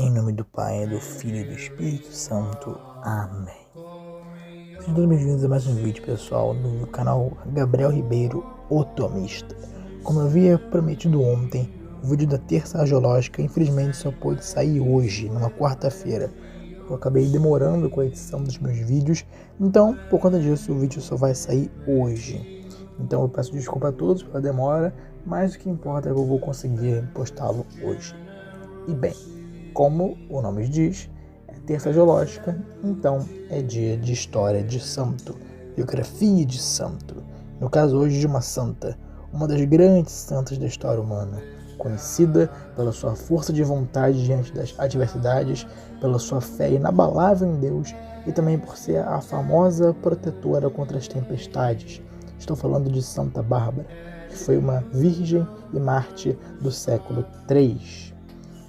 Em nome do Pai, do Filho e do Espírito Santo. Amém. Sejam todos bem-vindos a mais um vídeo, pessoal, no canal Gabriel Ribeiro, o Tomista. Como eu havia prometido ontem, o vídeo da terça agiológica infelizmente só pôde sair hoje, numa quarta-feira. Eu acabei demorando com a edição dos meus vídeos, então, por conta disso, o vídeo só vai sair hoje. Então eu peço desculpa a todos pela demora, mas o que importa é que eu vou conseguir postá-lo hoje. E bem, como o nome diz, é terça geológica, então é dia de história de santo, biografia de santo. No caso hoje de uma santa, uma das grandes santas da história humana, conhecida pela sua força de vontade diante das adversidades, pela sua fé inabalável em Deus e também por ser a famosa protetora contra as tempestades. Estou falando de Santa Bárbara, que foi uma virgem e mártir do século III.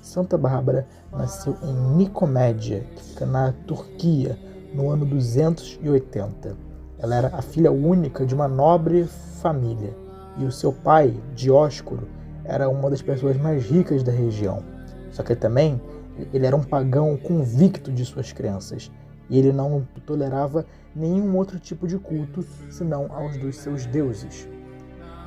Santa Bárbara nasceu em Nicomédia, que fica na Turquia, no ano 280. Ela era a filha única de uma nobre família, e o seu pai, Dióscoro, era uma das pessoas mais ricas da região. Só que também ele era um pagão convicto de suas crenças, e ele não tolerava nenhum outro tipo de culto senão aos dos seus deuses.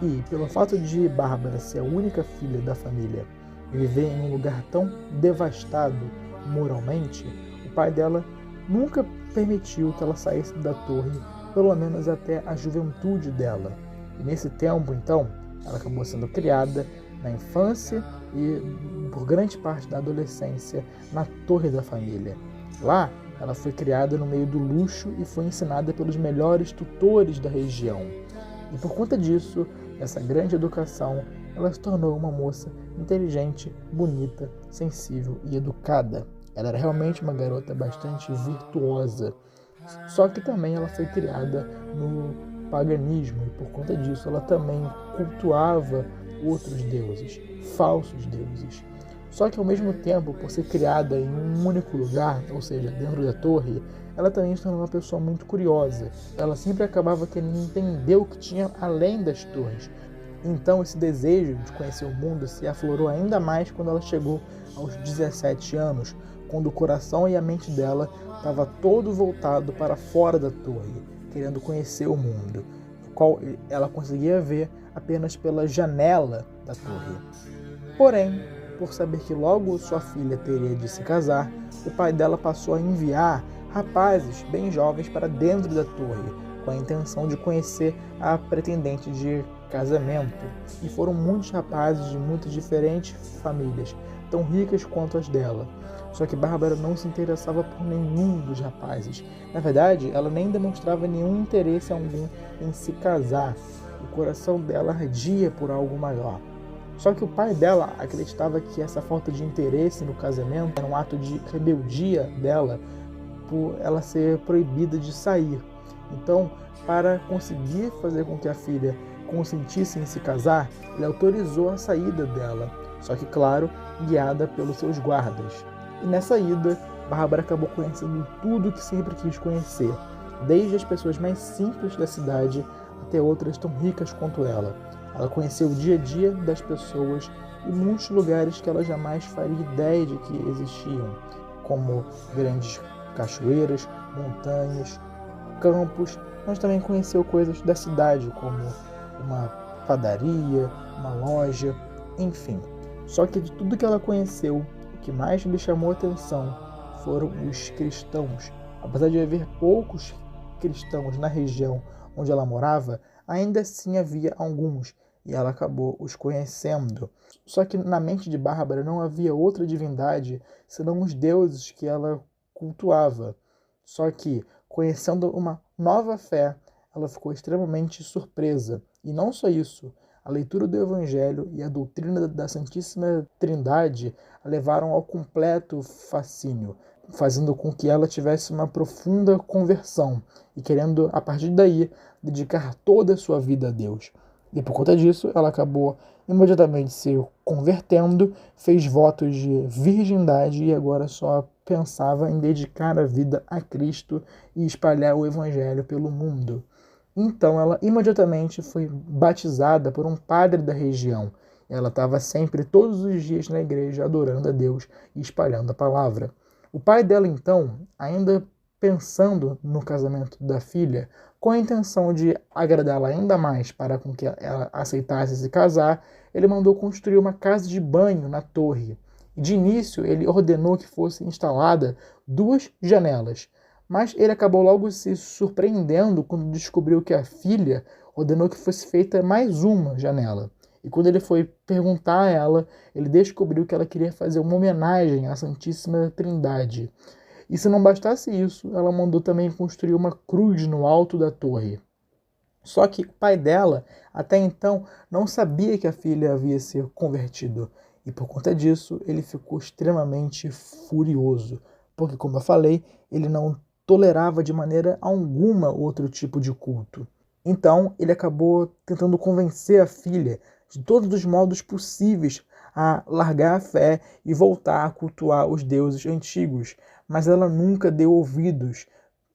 E, pelo fato de Bárbara ser a única filha da família e viver em um lugar tão devastado moralmente, o pai dela nunca permitiu que ela saísse da torre, pelo menos até a juventude dela. E nesse tempo, então, ela acabou sendo criada na infância e por grande parte da adolescência na torre da família. Lá, ela foi criada no meio do luxo e foi ensinada pelos melhores tutores da região. E por conta disso, essa grande educação, ela se tornou uma moça inteligente, bonita, sensível e educada. Ela era realmente uma garota bastante virtuosa. Só que também ela foi criada no paganismo e por conta disso ela também cultuava outros deuses, falsos deuses. Só que ao mesmo tempo, por ser criada em um único lugar, ou seja, dentro da torre, ela também se tornou uma pessoa muito curiosa. Ela sempre acabava querendo entender o que tinha além das torres. Então esse desejo de conhecer o mundo se aflorou ainda mais quando ela chegou aos 17 anos, quando o coração e a mente dela estava todo voltado para fora da torre, querendo conhecer o mundo, o qual ela conseguia ver apenas pela janela da torre. Porém, por saber que logo sua filha teria de se casar, o pai dela passou a enviar rapazes bem jovens para dentro da torre, com a intenção de conhecer a pretendente de casamento. E foram muitos rapazes de muitas diferentes famílias, tão ricas quanto as dela. Só que Bárbara não se interessava por nenhum dos rapazes. Na verdade, ela nem demonstrava nenhum interesse algum em se casar. O coração dela ardia por algo maior. Só que o pai dela acreditava que essa falta de interesse no casamento era um ato de rebeldia dela por ela ser proibida de sair. Então, para conseguir fazer com que a filha consentisse em se casar, ele autorizou a saída dela, só que, claro, guiada pelos seus guardas. E nessa ida, Bárbara acabou conhecendo tudo o que sempre quis conhecer, desde as pessoas mais simples da cidade até outras tão ricas quanto ela. Ela conheceu o dia a dia das pessoas e muitos lugares que ela jamais faria ideia de que existiam, como grandes cachoeiras, montanhas, campos, mas também conheceu coisas da cidade, como uma padaria, uma loja, enfim. Só que de tudo que ela conheceu, o que mais lhe chamou a atenção foram os cristãos. Apesar de haver poucos cristãos na região onde ela morava, ainda assim havia alguns, e ela acabou os conhecendo. Só que na mente de Bárbara não havia outra divindade senão os deuses que ela cultuava. Só que, conhecendo uma nova fé, ela ficou extremamente surpresa. E não só isso, a leitura do Evangelho e a doutrina da Santíssima Trindade a levaram ao completo fascínio, fazendo com que ela tivesse uma profunda conversão e querendo, a partir daí, dedicar toda a sua vida a Deus. E por conta disso, ela acabou imediatamente se convertendo, fez votos de virgindade e agora só pensava em dedicar a vida a Cristo e espalhar o Evangelho pelo mundo. Então ela imediatamente foi batizada por um padre da região Ela estava sempre, todos os dias na igreja, adorando a Deus e espalhando a palavra. O pai dela, então, ainda pensando no casamento da filha, com a intenção de agradá-la ainda mais para com que ela aceitasse se casar, ele mandou construir uma casa de banho na torre. De início, ele ordenou que fosse instalada 2 janelas, mas ele acabou logo se surpreendendo quando descobriu que a filha ordenou que fosse feita mais uma janela. E quando ele foi perguntar a ela, ele descobriu que ela queria fazer uma homenagem à Santíssima Trindade. E se não bastasse isso, ela mandou também construir uma cruz no alto da torre. Só que o pai dela, até então, não sabia que a filha havia se convertido. E por conta disso, ele ficou extremamente furioso. Porque, como eu falei, ele não tolerava de maneira alguma outro tipo de culto. Então, ele acabou tentando convencer a filha, de todos os modos possíveis, a largar a fé e voltar a cultuar os deuses antigos. Mas ela nunca deu ouvidos.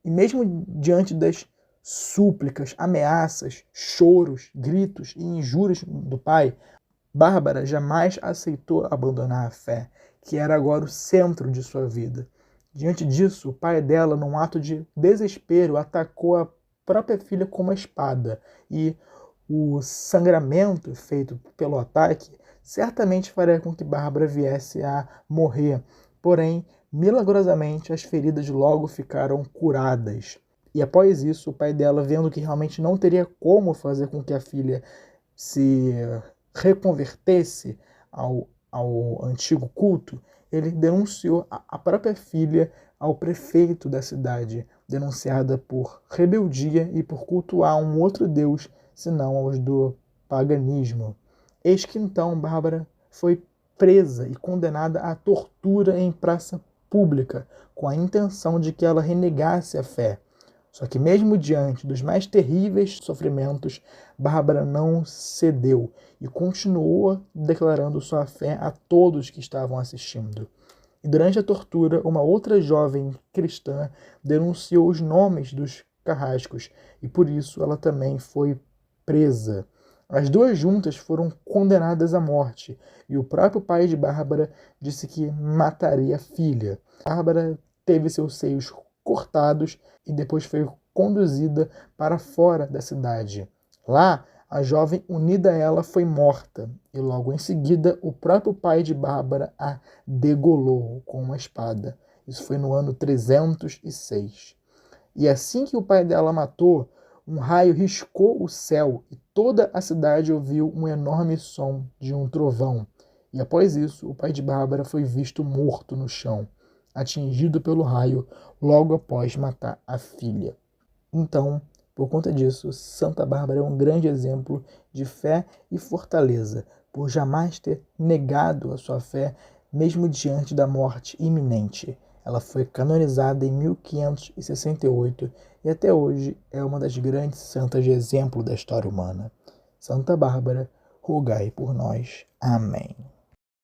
E mesmo diante das súplicas, ameaças, choros, gritos e injúrias do pai, Bárbara jamais aceitou abandonar a fé, que era agora o centro de sua vida. Diante disso, o pai dela, num ato de desespero, atacou a própria filha com uma espada, e o sangramento feito pelo ataque certamente faria com que Bárbara viesse a morrer. Porém, milagrosamente, as feridas logo ficaram curadas. E após isso, o pai dela, vendo que realmente não teria como fazer com que a filha se reconvertesse ao antigo culto, ele denunciou a própria filha ao prefeito da cidade, denunciada por rebeldia e por cultuar um outro deus, senão aos do paganismo. Eis que então Bárbara foi presa e condenada à tortura em praça pública, com a intenção de que ela renegasse a fé. Só que mesmo diante dos mais terríveis sofrimentos, Bárbara não cedeu e continuou declarando sua fé a todos que estavam assistindo. E durante a tortura, uma outra jovem cristã denunciou os nomes dos carrascos e por isso ela também foi presa. As duas juntas foram condenadas à morte e o próprio pai de Bárbara disse que mataria a filha. Bárbara teve seus seios cortados e depois foi conduzida para fora da cidade. Lá, a jovem unida a ela foi morta e logo em seguida o próprio pai de Bárbara a degolou com uma espada. Isso foi no ano 306. E assim que o pai dela matou, um raio riscou o céu e toda a cidade ouviu um enorme som de um trovão. E após isso, o pai de Bárbara foi visto morto no chão, atingido pelo raio logo após matar a filha. Então, por conta disso, Santa Bárbara é um grande exemplo de fé e fortaleza, por jamais ter negado a sua fé, mesmo diante da morte iminente. Ela foi canonizada em 1568 e até hoje é uma das grandes santas de exemplo da história humana. Santa Bárbara, rogai por nós. Amém.